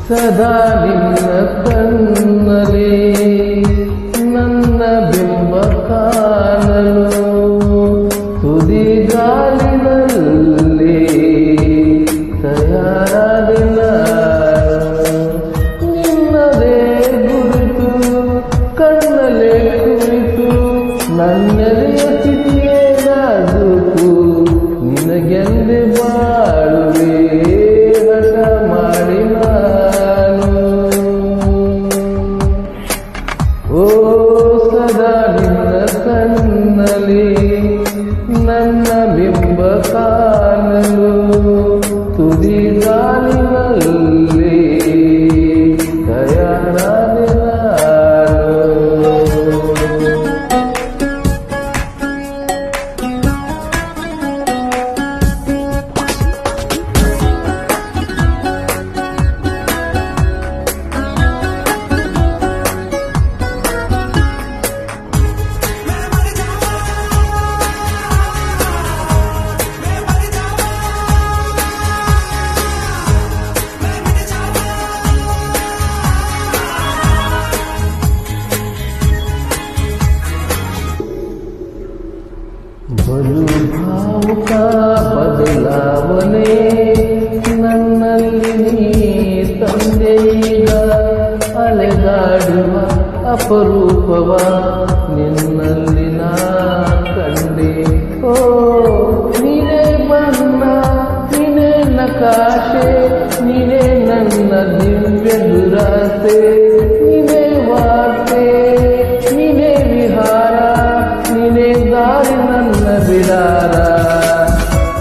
ಸದಾ ನಿನ್ನ ಕಣ್ಣಲ್ಲಿ ನನ್ನ ಬಿಂಬ ಕಾಣಲು ತುದಿ ಗಾಲಿನಲ್ಲಿ ತಯಾರಾದೆ ನಿನ್ನದೇ ಗುರುತು ಕಣ್ಣಲೆ ಕುರಿತು ನನ್ನೆದೆಯ ಸ್ಥಿತಿಯೇ ನಾಜೂಕು ನಿನಗೆಂದೇ ಬಾಳುವೆ ಹಠ ಮಾಡಿ ಓ ಸದಾ ನಿನ್ನ ಕಣ್ಣಲ್ಲಿ ನನ್ನ ಬಿಂಬ ಕಾಣಲು ತುದಿ ಗಾಲಿನಲ್ಲಿ ತಯಾರಾದೆ ಬಲು ಭಾವುಕ ಬದಲಾವಣೆ ನನ್ನಲ್ಲಿ ನೀ ತಂದೆಯ ಅಲೆದಾಡುವ ಅಪರೂಪವ ನಿನ್ನಲ್ಲಿ ನಾ ಕಂಡೆ ಓ ನೀನೇ ಬಣ್ಣ ನೀನೇ ನಕಾಶೆ ನೀನೇ ನನ್ನ ದಿವ್ಯ ದುರಾಸೆ ನೀನೇ ವಾರ್ತೆ ನೀನೇ ವಿಹಾರ ನೀನೇ ದಾರಿ ನನ್ನ ಬಿಡಾರ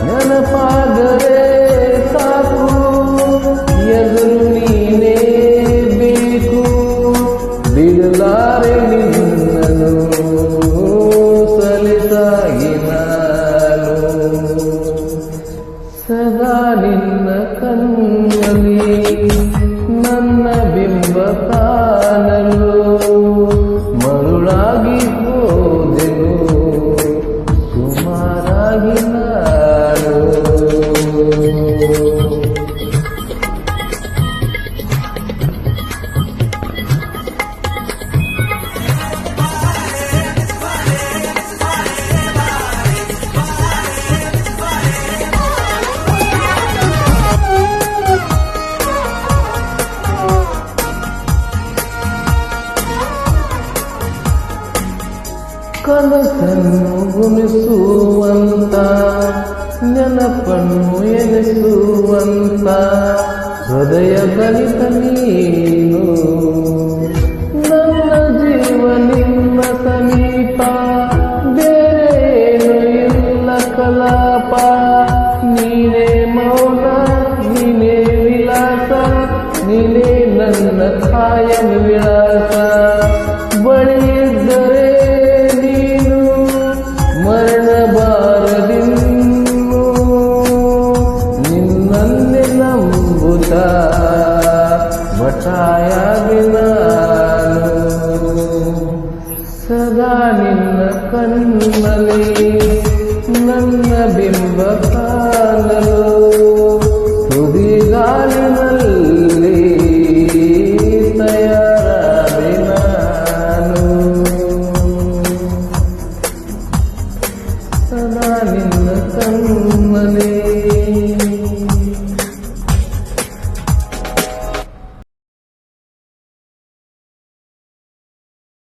ನೆನಪಾದರೆ ಸಾಕು ಎದುರು ನೀನೇ ಬೇಕು ಬಿಡಲಾರೆ ನಿನ್ನನು ಸಲಿಸಾಗಿ ನಾನು ಸದಾ ನಿನ್ನ ಕಣ್ಣಲ್ಲಿ ನನ್ನ ಬಿಂಬ ಕಾಣಲು ಮರುಳಾಗಿ ಹೋದೆನು ಸುಮಾರಾಗಿ ನಾನು ಕನಸನ್ನು ಗುಣಿಸುವಂತ ನೆನಪನ್ನು ಎನಿಸುವಂತ ಹೃದಯ ಗಣಿತ ನೀನು ನನ್ನ ಜೀವ ನಿನ್ನ ಸಮೀಪ ಬೇರೇನು ಇಲ್ಲ ಕಲಾಪ ನೀನೇ ಮೌನ ನೀನೇ ವಿಲಾಸ ನೀನೇ ನನ್ನ ಕಾಯಂ ವಿಳಾಸ ಬಳಿಯಿದ್ದರೆ ಮರಣಬಾರದಿನ್ನು ನಿನ್ನಲ್ಲಿ ನಂಬುತ್ತ ಮಠಾಯಾಗಿ ನಾನು ಸದಾ ನಿನ್ನ ಕಣ್ಣಲ್ಲಿ ನನ್ನ ಬಿಂಬ ಕಾಣಲು ತುದಿ ಗಾಲಿನಲ್ಲಿ ತಯಾರಾದೆ ನಾನು ಸದಾ ನಿನ್ನ ಕಣ್ಣಲ್ಲಿ